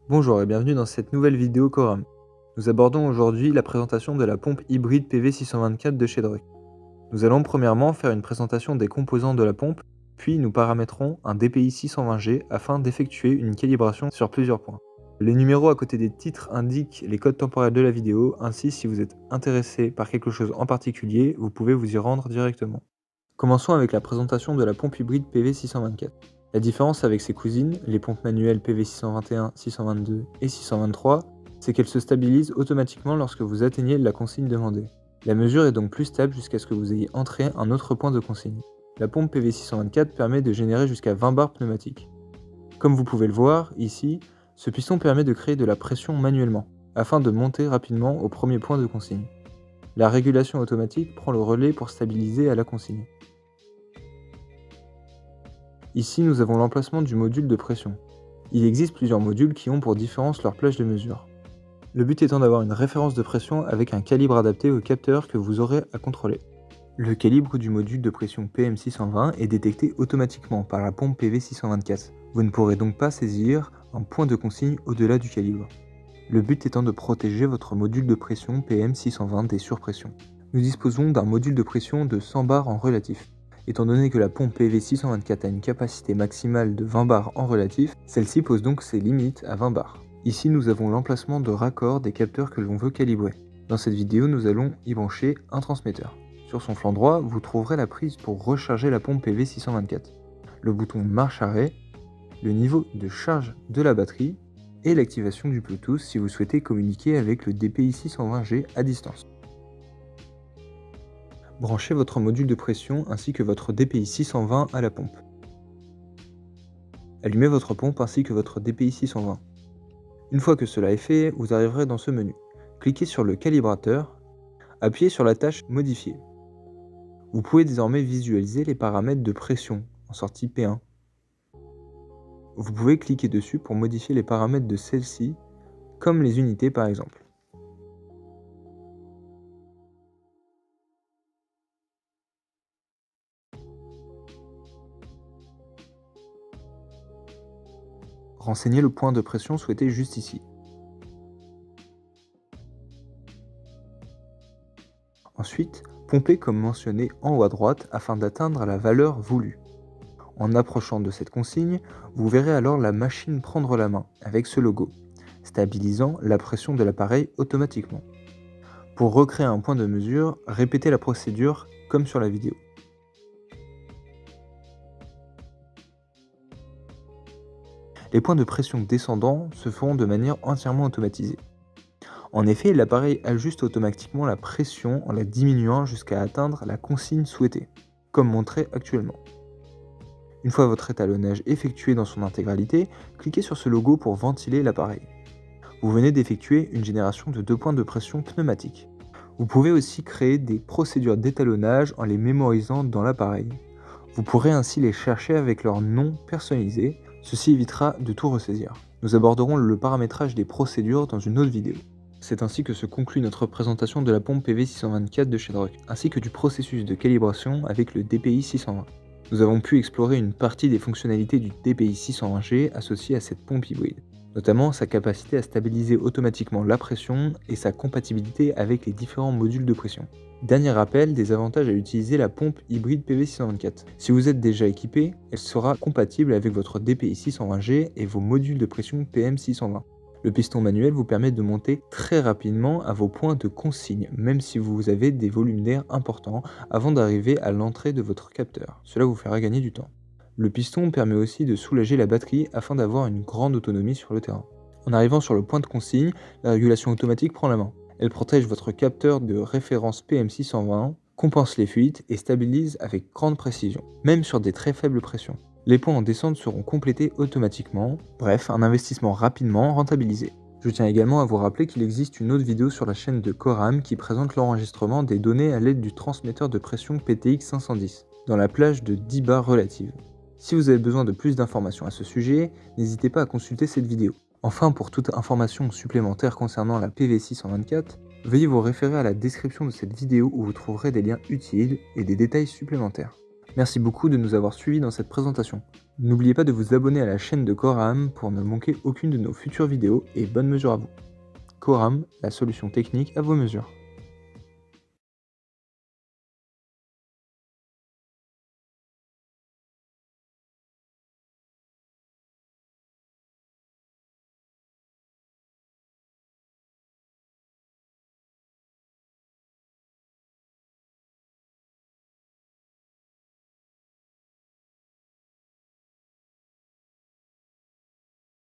Bonjour et bienvenue dans cette nouvelle vidéo Coram. Nous abordons aujourd'hui la présentation de la pompe hybride PV624 de chez Druck. Nous allons premièrement faire une présentation des composants de la pompe, puis nous paramétrons un DPI 620G afin d'effectuer une calibration sur plusieurs points. Les numéros à côté des titres indiquent les codes temporels de la vidéo, ainsi si vous êtes intéressé par quelque chose en particulier, vous pouvez vous y rendre directement. Commençons avec la présentation de la pompe hybride PV624. La différence avec ses cousines, les pompes manuelles PV621, 622 et 623, c'est qu'elle se stabilise automatiquement lorsque vous atteignez la consigne demandée. La mesure est donc plus stable jusqu'à ce que vous ayez entré un autre point de consigne. La pompe PV624 permet de générer jusqu'à 20 bars pneumatiques. Comme vous pouvez le voir ici, ce piston permet de créer de la pression manuellement, afin de monter rapidement au premier point de consigne. La régulation automatique prend le relais pour stabiliser à la consigne. Ici, nous avons l'emplacement du module de pression. Il existe plusieurs modules qui ont pour différence leur plage de mesure. Le but étant d'avoir une référence de pression avec un calibre adapté au capteur que vous aurez à contrôler. Le calibre du module de pression PM620 est détecté automatiquement par la pompe PV624. Vous ne pourrez donc pas saisir un point de consigne au-delà du calibre. Le but étant de protéger votre module de pression PM620 des surpressions. Nous disposons d'un module de pression de 100 bars en relatif. Étant donné que la pompe PV624 a une capacité maximale de 20 bars en relatif, celle-ci pose donc ses limites à 20 bars. Ici, nous avons l'emplacement de raccord des capteurs que l'on veut calibrer. Dans cette vidéo, nous allons y brancher un transmetteur. Sur son flanc droit, vous trouverez la prise pour recharger la pompe PV624, le bouton marche-arrêt, le niveau de charge de la batterie et l'activation du Bluetooth si vous souhaitez communiquer avec le DPI 620G à distance. Branchez votre module de pression ainsi que votre DPI 620 à la pompe. Allumez votre pompe ainsi que votre DPI 620. Une fois que cela est fait, vous arriverez dans ce menu. Cliquez sur le calibrateur, appuyez sur la tâche Modifier. Vous pouvez désormais visualiser les paramètres de pression en sortie P1. Vous pouvez cliquer dessus pour modifier les paramètres de celle-ci, comme les unités par exemple. Renseignez le point de pression souhaité juste ici. Ensuite, pompez comme mentionné en haut à droite afin d'atteindre la valeur voulue. En approchant de cette consigne, vous verrez alors la machine prendre la main avec ce logo, stabilisant la pression de l'appareil automatiquement. Pour recréer un point de mesure, répétez la procédure comme sur la vidéo. Les points de pression descendants se feront de manière entièrement automatisée. En effet, l'appareil ajuste automatiquement la pression en la diminuant jusqu'à atteindre la consigne souhaitée, comme montré actuellement. Une fois votre étalonnage effectué dans son intégralité, cliquez sur ce logo pour ventiler l'appareil. Vous venez d'effectuer une génération de 2 points de pression pneumatique. Vous pouvez aussi créer des procédures d'étalonnage en les mémorisant dans l'appareil. Vous pourrez ainsi les chercher avec leur nom personnalisé, ceci évitera de tout ressaisir. Nous aborderons le paramétrage des procédures dans une autre vidéo. C'est ainsi que se conclut notre présentation de la pompe PV624 de chez Druck, ainsi que du processus de calibration avec le DPI 620. Nous avons pu explorer une partie des fonctionnalités du DPI 620G associées à cette pompe hybride, notamment sa capacité à stabiliser automatiquement la pression et sa compatibilité avec les différents modules de pression. Dernier rappel des avantages à utiliser la pompe hybride PV624. Si vous êtes déjà équipé, elle sera compatible avec votre DPI 620G et vos modules de pression PM620. Le piston manuel vous permet de monter très rapidement à vos points de consigne, même si vous avez des volumes d'air importants avant d'arriver à l'entrée de votre capteur. Cela vous fera gagner du temps. Le piston permet aussi de soulager la batterie afin d'avoir une grande autonomie sur le terrain. En arrivant sur le point de consigne, la régulation automatique prend la main. Elle protège votre capteur de référence PM620, compense les fuites et stabilise avec grande précision, même sur des très faibles pressions. Les points en descente seront complétés automatiquement, bref, un investissement rapidement rentabilisé. Je tiens également à vous rappeler qu'il existe une autre vidéo sur la chaîne de Coram qui présente l'enregistrement des données à l'aide du transmetteur de pression PTX 510, dans la plage de 10 bars relative. Si vous avez besoin de plus d'informations à ce sujet, n'hésitez pas à consulter cette vidéo. Enfin, pour toute information supplémentaire concernant la PV624, veuillez vous référer à la description de cette vidéo où vous trouverez des liens utiles et des détails supplémentaires. Merci beaucoup de nous avoir suivis dans cette présentation. N'oubliez pas de vous abonner à la chaîne de Coram pour ne manquer aucune de nos futures vidéos et bonne mesure à vous. Coram, la solution technique à vos mesures.